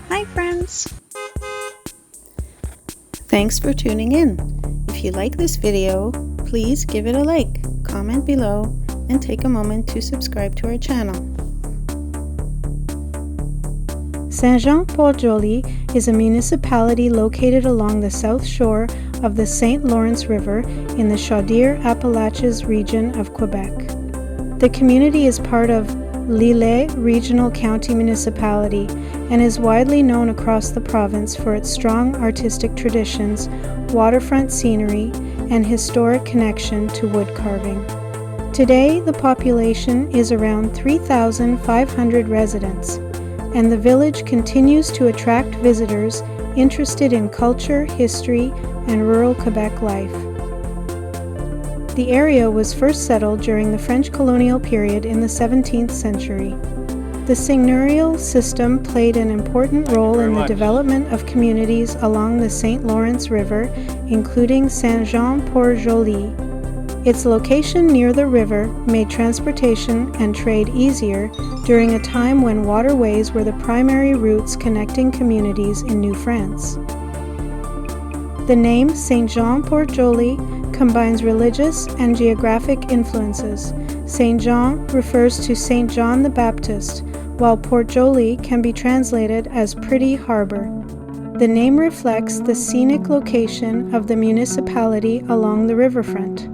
Hi friends! Thanks for tuning in. If you like this video, please give it a like, comment below, and take a moment to subscribe to our channel. Saint-Jean-Port-Joli is a municipality located along the south shore of the St. Lawrence River in the Chaudière-Appalaches region of Quebec. The community is part of Lille Regional County Municipality and is widely known across the province for its strong artistic traditions, waterfront scenery, and historic connection to wood carving. Today, the population is around 3,500 residents, and the village continues to attract visitors interested in culture, history, and rural Quebec life. The area was first settled during the French colonial period in the 17th century. The seigneurial system played an important role in the development of communities along the St. Lawrence River, including Saint-Jean-Port-Joli. Its location near the river made transportation and trade easier during a time when waterways were the primary routes connecting communities in New France. The name Saint-Jean-Port-Joli combines religious and geographic influences. Saint Jean refers to Saint John the Baptist, while Port-Joli can be translated as Pretty Harbor. The name reflects the scenic location of the municipality along the riverfront.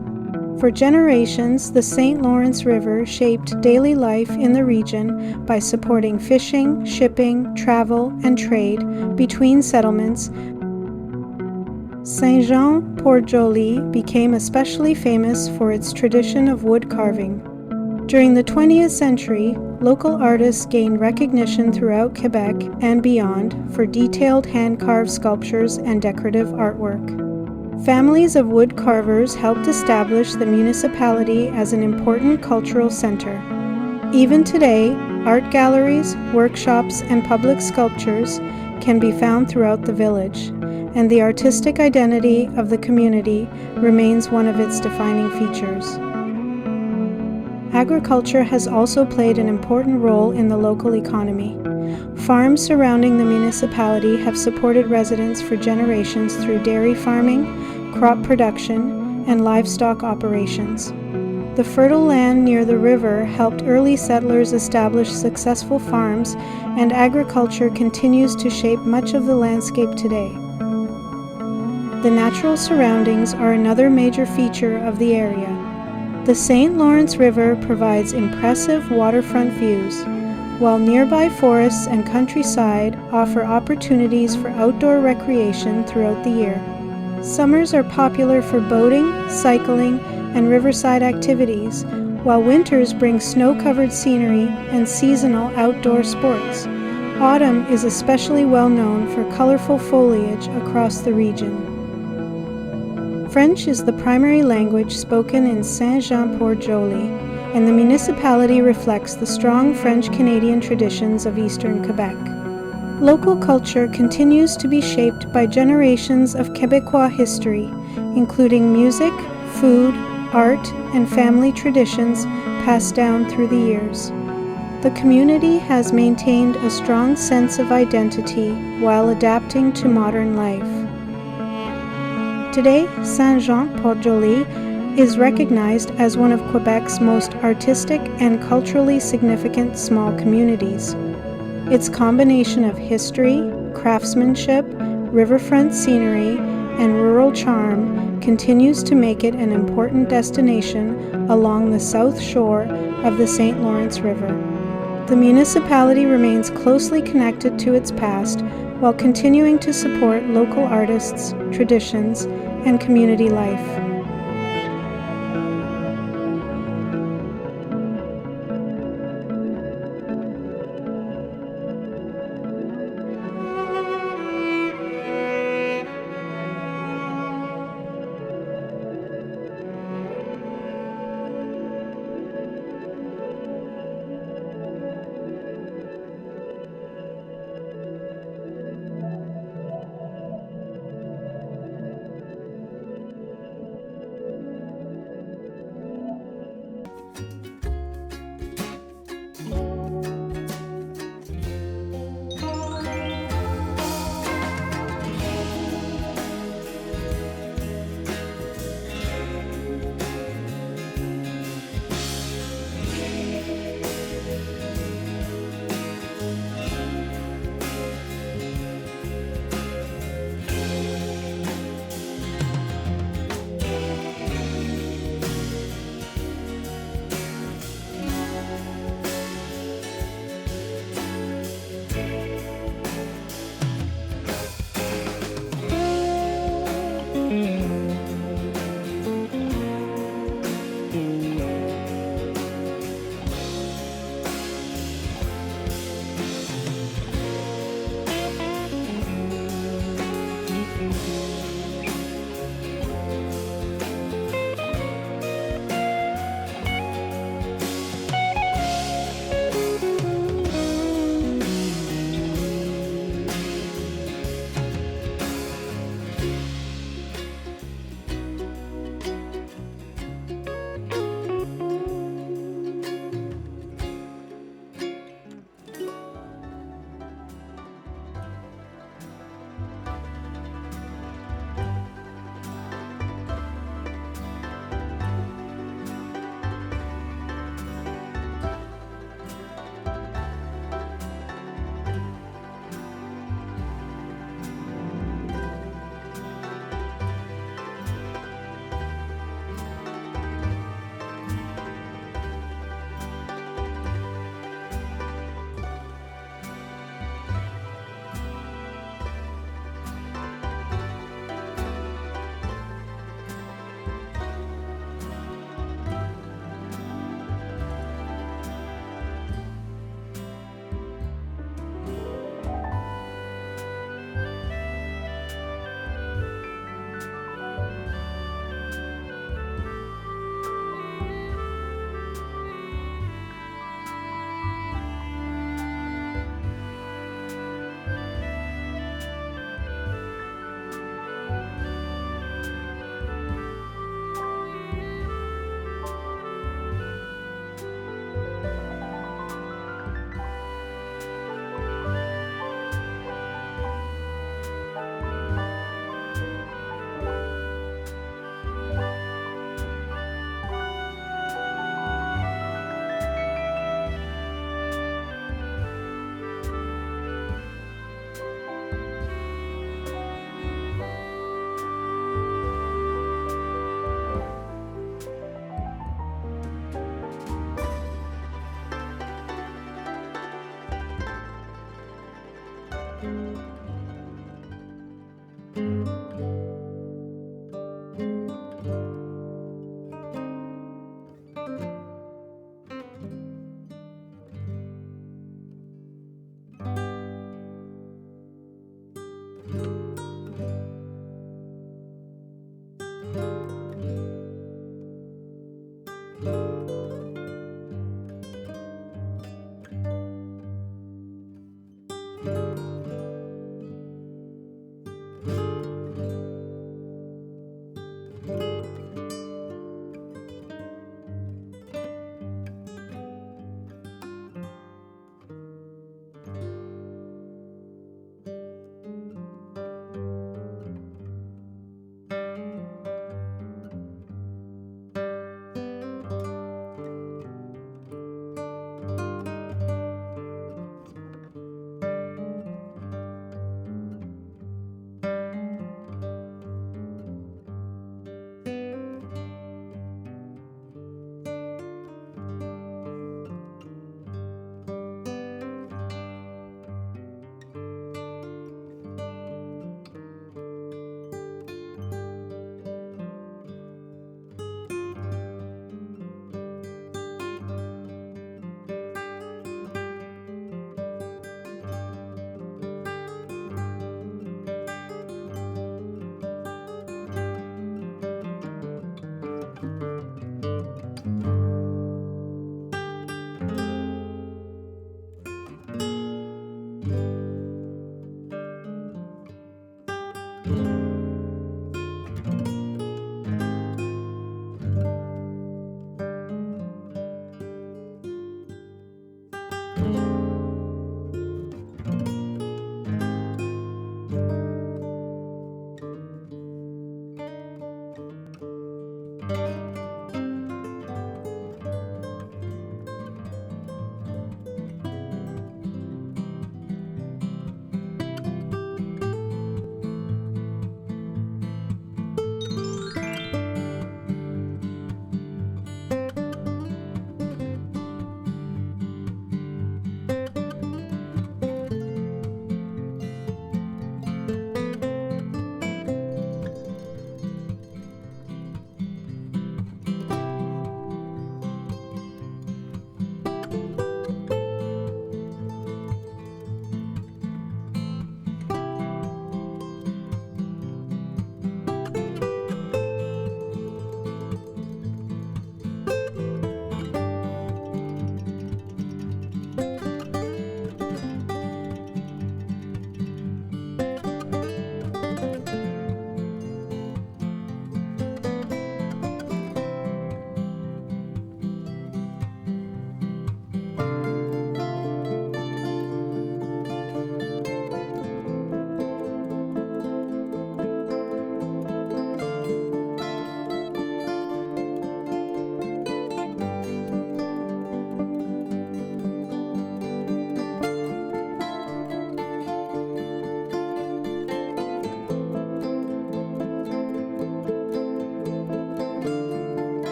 For generations, the St. Lawrence River shaped daily life in the region by supporting fishing, shipping, travel, and trade between settlements. Saint-Jean-Port-Joli became especially famous for its tradition of wood carving. During the 20th century, local artists gained recognition throughout Quebec and beyond for detailed hand-carved sculptures and decorative artwork. Families of wood carvers helped establish the municipality as an important cultural center. Even today, art galleries, workshops, and public sculptures can be found throughout the village, and the artistic identity of the community remains one of its defining features. Agriculture has also played an important role in the local economy. Farms surrounding the municipality have supported residents for generations through dairy farming, crop production, and livestock operations. The fertile land near the river helped early settlers establish successful farms, and agriculture continues to shape much of the landscape today. The natural surroundings are another major feature of the area. The St. Lawrence River provides impressive waterfront views, while nearby forests and countryside offer opportunities for outdoor recreation throughout the year. Summers are popular for boating, cycling, and riverside activities, while winters bring snow-covered scenery and seasonal outdoor sports. Autumn is especially well known for colorful foliage across the region. French is the primary language spoken in Saint-Jean-Port-Joli, and the municipality reflects the strong French-Canadian traditions of Eastern Quebec. Local culture continues to be shaped by generations of Quebecois history, including music, food, art, and family traditions passed down through the years. The community has maintained a strong sense of identity while adapting to modern life. Today, Saint-Jean-Port-Joli is recognized as one of Quebec's most artistic and culturally significant small communities. Its combination of history, craftsmanship, riverfront scenery, and rural charm continues to make it an important destination along the south shore of the St. Lawrence River. The municipality remains closely connected to its past while continuing to support local artists, traditions, and community life.